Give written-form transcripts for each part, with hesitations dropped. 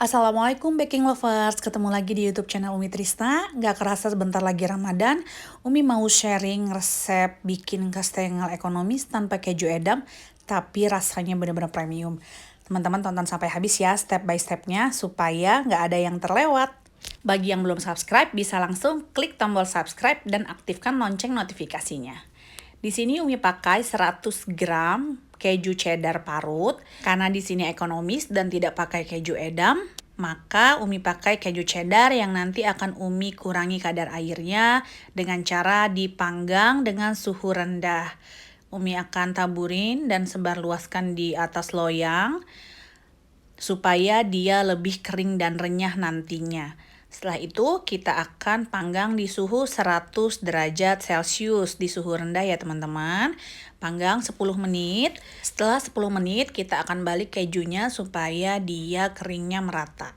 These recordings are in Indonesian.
Assalamualaikum baking lovers, ketemu lagi di YouTube channel Umi Trisna. Gak kerasa sebentar lagi Ramadan, Umi mau sharing resep bikin kastengel ekonomis tanpa keju edam, tapi rasanya bener-bener premium. Teman-teman tonton sampai habis ya step by stepnya supaya gak ada yang terlewat. Bagi yang belum subscribe, bisa langsung klik tombol subscribe dan aktifkan lonceng notifikasinya. Di sini Umi pakai 100 gram keju cheddar parut. Karena di sini ekonomis dan tidak pakai keju edam, maka Umi pakai keju cheddar yang nanti akan Umi kurangi kadar airnya dengan cara dipanggang dengan suhu rendah. Umi akan taburin dan sebarluaskan di atas loyang supaya dia lebih kering dan renyah nantinya. Setelah itu kita akan panggang di suhu 100 derajat Celcius di suhu rendah ya teman-teman. Panggang 10 menit. Setelah 10 menit kita akan balik kejunya supaya dia keringnya merata.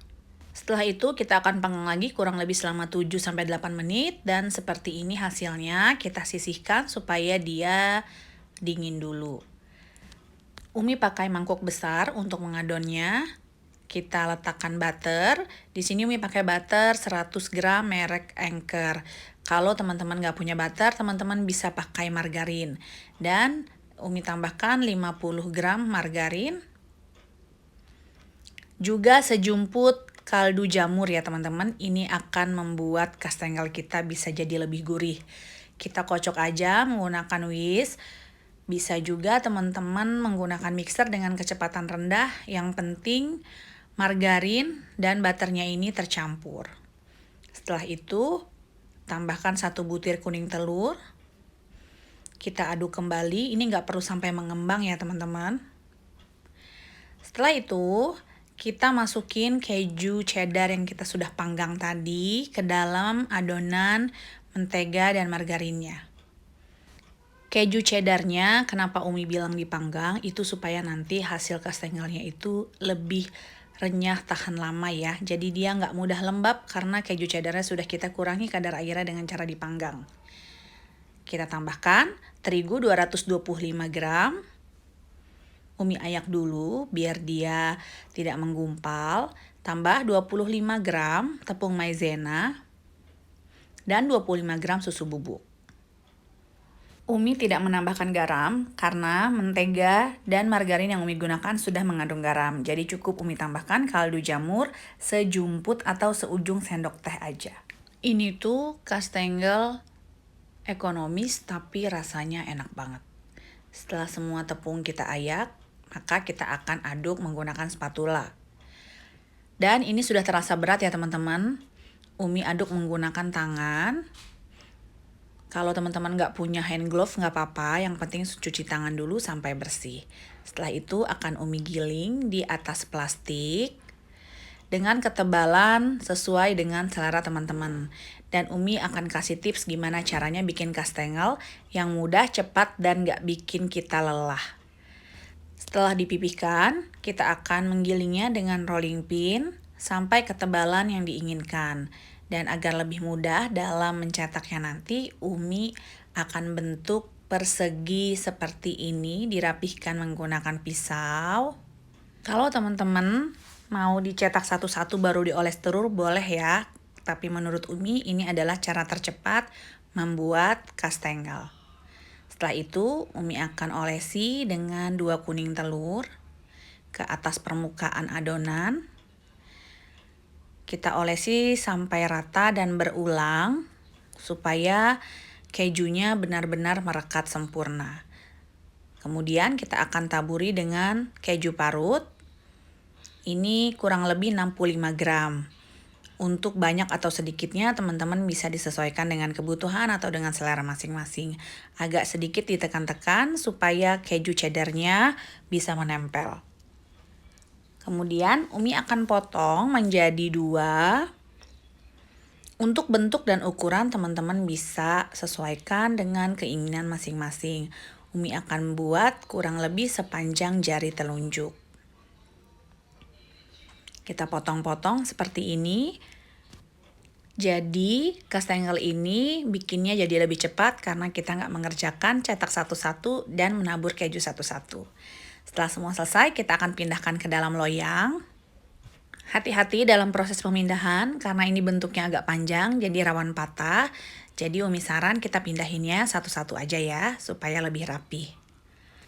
Setelah itu kita akan panggang lagi kurang lebih selama 7-8 menit dan seperti ini hasilnya. Kita sisihkan supaya dia dingin dulu. Umi pakai mangkuk besar untuk mengadonnya. Kita letakkan butter. Di sini Umi pakai butter 100 gram merek Anchor. Kalau teman-teman nggak punya butter, teman-teman bisa pakai margarin. Dan Umi tambahkan 50 gram margarin. Juga sejumput kaldu jamur ya teman-teman. Ini akan membuat kastengel kita bisa jadi lebih gurih. Kita kocok aja menggunakan whisk. Bisa juga teman-teman menggunakan mixer dengan kecepatan rendah. Yang penting margarin dan butternya ini tercampur. Setelah itu tambahkan 1 butir kuning telur. Kita aduk kembali. Ini nggak perlu sampai mengembang ya teman-teman. Setelah itu kita masukin keju cheddar yang kita sudah panggang tadi ke dalam adonan mentega dan margarinnya. Keju cheddarnya kenapa Umi bilang dipanggang itu supaya nanti hasil kastengelnya itu lebih renyah, tahan lama ya. Jadi dia nggak mudah lembab karena keju cheddarnya sudah kita kurangi kadar airnya dengan cara dipanggang. Kita tambahkan terigu 225 gram. Umi ayak dulu biar dia tidak menggumpal. Tambah 25 gram tepung maizena dan 25 gram susu bubuk. Umi tidak menambahkan garam karena mentega dan margarin yang Umi gunakan sudah mengandung garam. Jadi cukup Umi tambahkan kaldu jamur sejumput atau seujung sendok teh aja. Ini tuh kastengel ekonomis tapi rasanya enak banget. Setelah semua tepung kita ayak, maka kita akan aduk menggunakan spatula. Dan ini sudah terasa berat ya teman-teman. Umi aduk menggunakan tangan. Kalau teman-teman nggak punya hand glove nggak apa-apa, yang penting cuci tangan dulu sampai bersih. Setelah itu akan Umi giling di atas plastik dengan ketebalan sesuai dengan selera teman-teman. Dan Umi akan kasih tips gimana caranya bikin kastengel yang mudah, cepat, dan nggak bikin kita lelah. Setelah dipipihkan, kita akan menggilingnya dengan rolling pin sampai ketebalan yang diinginkan. Dan agar lebih mudah dalam mencetaknya nanti, Umi akan bentuk persegi seperti ini, dirapihkan menggunakan pisau. Kalau teman-teman mau dicetak satu-satu baru dioles telur boleh ya, tapi menurut Umi ini adalah cara tercepat membuat kastengel. Setelah itu Umi akan olesi dengan 2 kuning telur ke atas permukaan adonan. Kita olesi sampai rata dan berulang supaya kejunya benar-benar merekat sempurna. Kemudian kita akan taburi dengan keju parut. Ini kurang lebih 65 gram. Untuk banyak atau sedikitnya teman-teman bisa disesuaikan dengan kebutuhan atau dengan selera masing-masing. Agak sedikit ditekan-tekan supaya keju cheddarnya bisa menempel. Kemudian Umi akan potong menjadi 2. Untuk bentuk dan ukuran teman-teman bisa sesuaikan dengan keinginan masing-masing. Umi akan buat kurang lebih sepanjang jari telunjuk. Kita potong-potong seperti ini. Jadi kastengel ini bikinnya jadi lebih cepat karena kita nggak mengerjakan cetak satu-satu dan menabur keju satu-satu. Setelah semua selesai, kita akan pindahkan ke dalam loyang. Hati-hati dalam proses pemindahan karena ini bentuknya agak panjang jadi rawan patah. Jadi Umi saran kita pindahinnya satu-satu aja ya supaya lebih rapi.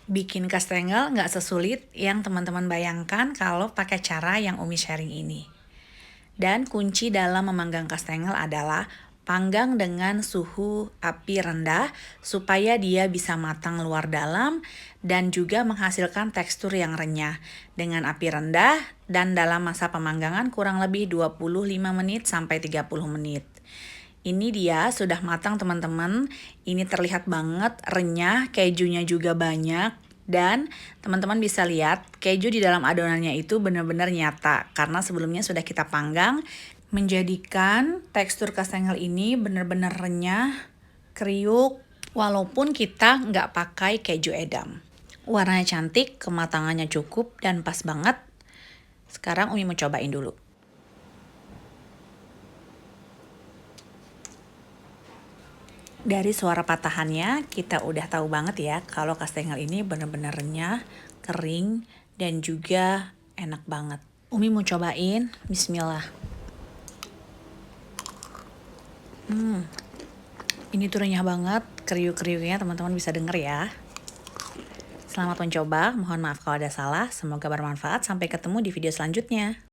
Bikin kastengel nggak sesulit yang teman-teman bayangkan kalau pakai cara yang Umi sharing ini. Dan kunci dalam memanggang kastengel adalah panggang dengan suhu api rendah supaya dia bisa matang luar dalam dan juga menghasilkan tekstur yang renyah dengan api rendah dan dalam masa pemanggangan kurang lebih 25 menit sampai 30 menit. Ini dia sudah matang teman-teman. Ini terlihat banget renyah, kejunya juga banyak. Dan teman-teman bisa lihat keju di dalam adonannya itu benar-benar nyata. Karena sebelumnya sudah kita panggang. Menjadikan tekstur kastengel ini benar-benar renyah, kriuk. Walaupun kita nggak pakai keju edam. Warnanya cantik, kematangannya cukup dan pas banget. Sekarang Umi mau cobain dulu. Dari suara patahannya kita udah tahu banget ya kalau kastengel ini benar-benar renyah, kering, dan juga enak banget. Umi mau cobain, bismillah. Ini tuh renyah banget, kriuk-kriuknya teman-teman bisa denger ya. Selamat mencoba, mohon maaf kalau ada salah, semoga bermanfaat, sampai ketemu di video selanjutnya.